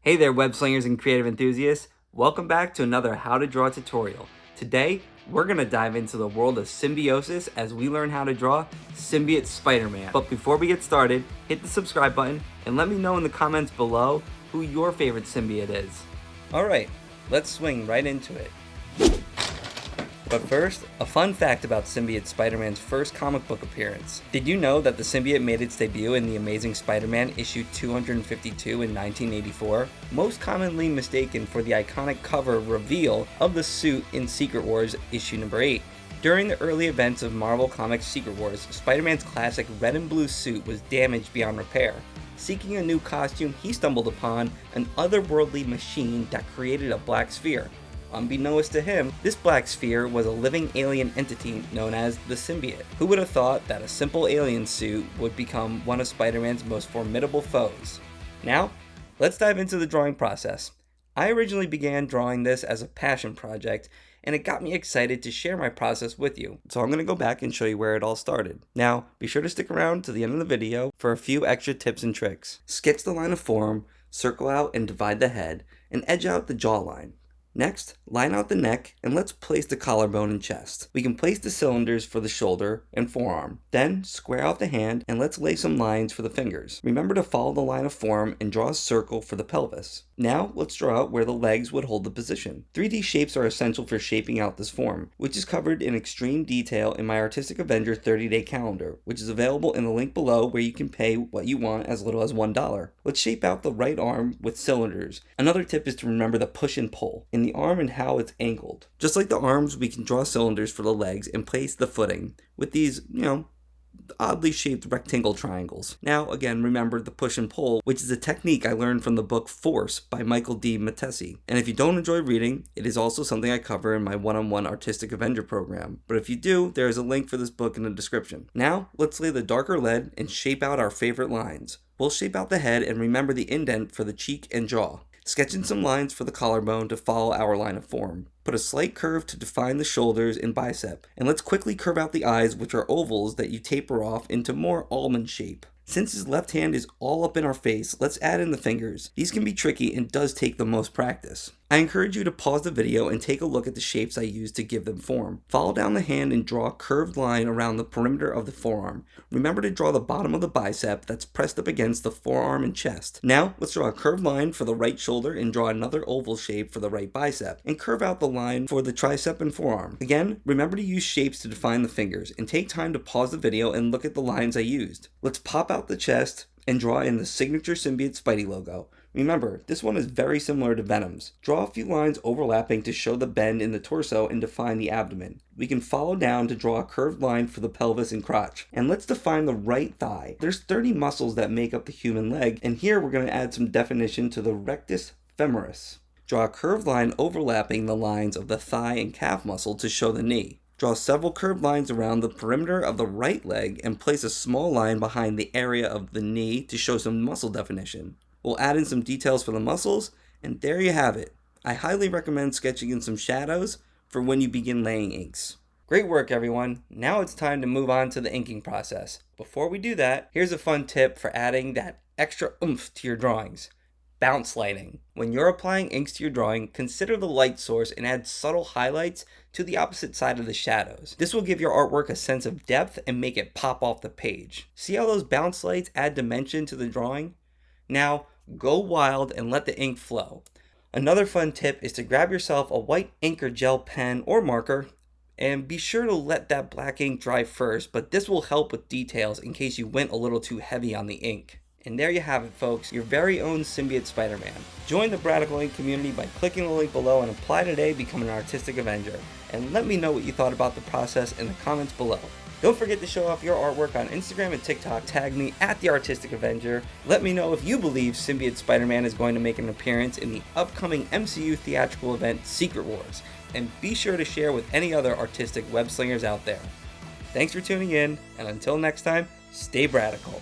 Hey there, web slingers and creative enthusiasts. Welcome back to another How to Draw tutorial. Today, we're going to dive into the world of symbiosis as we learn how to draw Symbiote Spider Man. But before we get started, hit the subscribe button and let me know in the comments below who your favorite symbiote is. Alright, let's swing right into it. But first, a fun fact about Symbiote Spider Man's first comic book appearance. Did you know that the symbiote made its debut in The Amazing Spider Man issue 252 in 1984? Most commonly mistaken for the iconic cover reveal of the suit in Secret Wars issue number 8. During the early events of Marvel Comics' Secret Wars, Spider-Man's classic red and blue suit was damaged beyond repair. Seeking a new costume, he stumbled upon an otherworldly machine that created a black sphere. Unbeknownst to him, this black sphere was a living alien entity known as the symbiote. Who would have thought that a simple alien suit would become one of Spider-Man's most formidable foes? Now, let's dive into the drawing process. I originally began drawing this as a passion project, and it got me excited to share my process with you. So I'm going to go back and show you where it all started. Now, be sure to stick around to the end of the video for a few extra tips and tricks. Sketch the line of form, circle out and divide the head, and edge out the jawline. Next, line out the neck and let's place the collarbone and chest. We can place the cylinders for the shoulder and forearm. Then, square out the hand and let's lay some lines for the fingers. Remember to follow the line of form and draw a circle for the pelvis. Now, let's draw out where the legs would hold the position. 3D shapes are essential for shaping out this form, which is covered in extreme detail in my Artistic Avenger 30-day calendar, which is available in the link below where you can pay what you want as little as $1. Let's shape out the right arm with cylinders. Another tip is to remember the push and pull in the arm and how it's angled. Just like the arms, we can draw cylinders for the legs and place the footing with these, oddly shaped rectangle triangles. Now, again, remember the push and pull, which is a technique I learned from the book Force by Michael D. Matesi. And if you don't enjoy reading, it is also something I cover in my one-on-one Artistic Avenger Program. But if you do, there is a link for this book in the description. Now, let's lay the darker lead and shape out our favorite lines. We'll shape out the head and remember the indent for the cheek and jaw. Sketch in some lines for the collarbone to follow our line of form. Put a slight curve to define the shoulders and bicep. And let's quickly curve out the eyes, which are ovals that you taper off into more almond shape. Since his left hand is all up in our face, let's add in the fingers. These can be tricky and does take the most practice. I encourage you to pause the video and take a look at the shapes I use to give them form. Follow down the hand and draw a curved line around the perimeter of the forearm. Remember to draw the bottom of the bicep that's pressed up against the forearm and chest. Now, let's draw a curved line for the right shoulder and draw another oval shape for the right bicep. And curve out the line for the tricep and forearm. Again, remember to use shapes to define the fingers and take time to pause the video and look at the lines I used. Let's pop out the chest and draw in the signature Symbiote Spidey logo. Remember, this one is very similar to Venom's. Draw a few lines overlapping to show the bend in the torso and define the abdomen. We can follow down to draw a curved line for the pelvis and crotch. And let's define the right thigh. There's 30 muscles that make up the human leg, and here we're going to add some definition to the rectus femoris. Draw a curved line overlapping the lines of the thigh and calf muscle to show the knee. Draw several curved lines around the perimeter of the right leg and place a small line behind the area of the knee to show some muscle definition. We'll add in some details for the muscles, and there you have it. I highly recommend sketching in some shadows for when you begin laying inks. Great work, everyone. Now it's time to move on to the inking process. Before we do that, here's a fun tip for adding that extra oomph to your drawings. Bounce lighting. When you're applying inks to your drawing, consider the light source and add subtle highlights to the opposite side of the shadows. This will give your artwork a sense of depth and make it pop off the page. See how those bounce lights add dimension to the drawing? Now, go wild and let the ink flow. Another fun tip is to grab yourself a white ink or gel pen or marker and be sure to let that black ink dry first, but this will help with details in case you went a little too heavy on the ink. And there you have it, folks, your very own Symbiote Spider Man. Join the Bradical Ink community by clicking the link below and apply today, become an Artistic Avenger. And let me know what you thought about the process in the comments below. Don't forget to show off your artwork on Instagram and TikTok. Tag me at the Artistic Avenger. Let me know if you believe Symbiote Spider Man is going to make an appearance in the upcoming MCU theatrical event Secret Wars. And be sure to share with any other artistic web slingers out there. Thanks for tuning in, and until next time, stay Bradical.